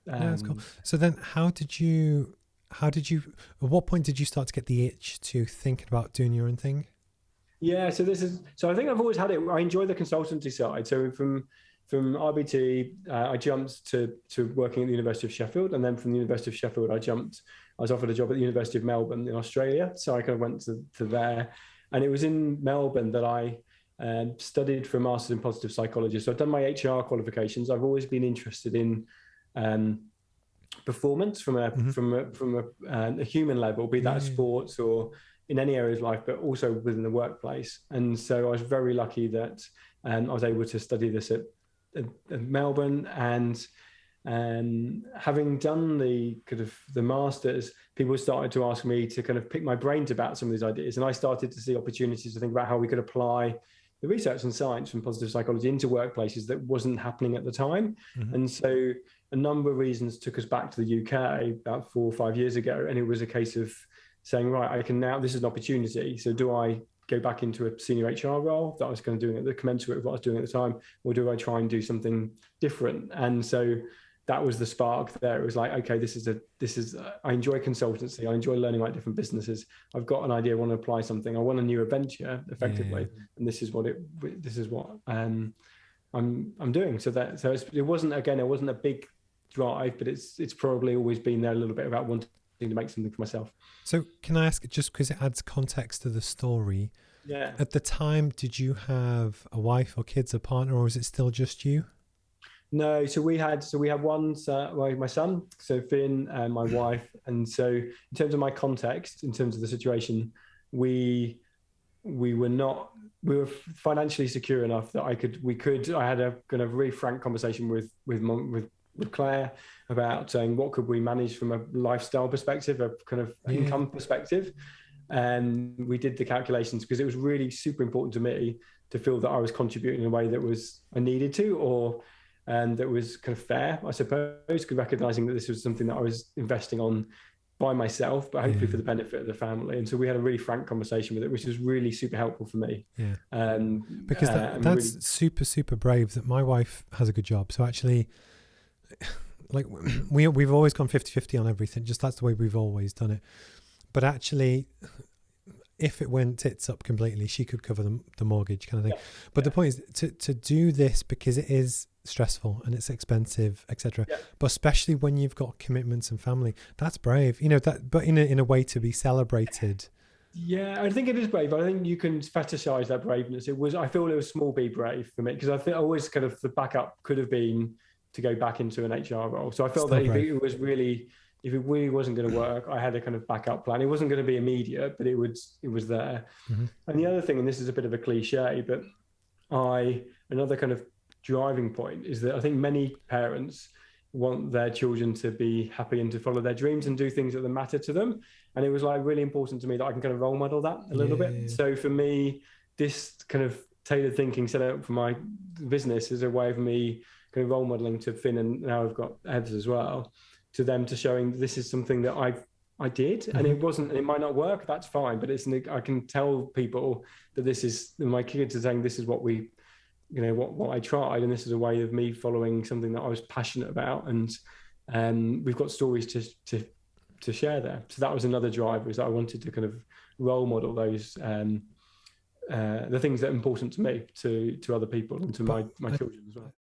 Yeah, that's cool. So then at what point did you start to get the itch to thinking about doing your own thing? Yeah, so I think I've always had it. I enjoy the consultancy side. So from RBT, I jumped to working at the University of Sheffield, and then from the University of Sheffield, I was offered a job at the University of Melbourne in Australia. So I kind of went to there, and it was in Melbourne that I studied for a master's in positive psychology. So I've done my HR qualifications. I've always been interested in um, performance Mm-hmm. from a human level, be that Yeah. sports or in any area of life, but also within the workplace. And so I was very lucky that I was able to study this at Melbourne. And having done the kind of the masters, people started to ask me to kind of pick my brains about some of these ideas, and I started to see opportunities to think about how we could apply the research and science from positive psychology into workplaces that wasn't happening at the time. Mm-hmm. And so a number of reasons took us back to the UK about 4 or 5 years ago, and it was a case of saying, right, I can now, this is an opportunity. So do I go back into a senior HR role that I was kind of doing at the commensurate of what I was doing at the time, or do I try and do something different? And so that was the spark there. It was like, okay, I enjoy consultancy. I enjoy learning about different businesses. I've got an idea, I want to apply something. I want a new adventure effectively. Yeah. And this is what I'm doing. So it wasn't a big drive, but it's probably always been there a little bit about wanting to make something for myself. So can I ask, just because it adds context to the story, Yeah. at the time, did you have a wife or kids, a partner, or was it still just you? No, so we had one, my son, so Finn, and my wife. And so in terms of my context, in terms of the situation, we were financially secure enough that I had a kind of really frank conversation with Claire about saying what could we manage from a lifestyle perspective, a kind of income perspective. And we did the calculations because it was really super important to me to feel that I was contributing in a way that I needed to, and that was kind of fair, I suppose, recognizing that this was something that I was investing on by myself, but hopefully for the benefit of the family. And so we had a really frank conversation with it, which was really super helpful for me. Yeah. Because that's really super, super brave that my wife has a good job. So actually, like we've always gone 50-50 on everything. Just that's the way we've always done it. But actually, if it went tits up completely, she could cover the mortgage kind of thing. Yeah. But the point is to do this because it is stressful and it's expensive, etc. Yeah. But especially when you've got commitments and family, that's brave, but in a way to be celebrated. Yeah, I think it is brave. I think you can fetishize that braveness. I feel it was small b brave for me, because I think always kind of the backup could have been to go back into an HR role. So I felt that if it really wasn't going to work, I had a kind of backup plan. It wasn't going to be immediate, but it was there. Mm-hmm. And the other thing, and this is a bit of a cliche, but another kind of driving point is that I think many parents want their children to be happy and to follow their dreams and do things that matter to them. And it was like really important to me that I can kind of role model that a little bit. So for me, this kind of tailored thinking set up for my business is a way of me kind of role modeling to Finn, and now I've got Heathers as well, to them, to showing this is something that I did, mm-hmm. and it might not work, that's fine, but I can tell people that this is, my kids are saying this is what what I tried, and this is a way of me following something that I was passionate about, and we've got stories to share there. So that was another driver, is that I wanted to kind of role model those the things that are important to me to other people and to my children as well.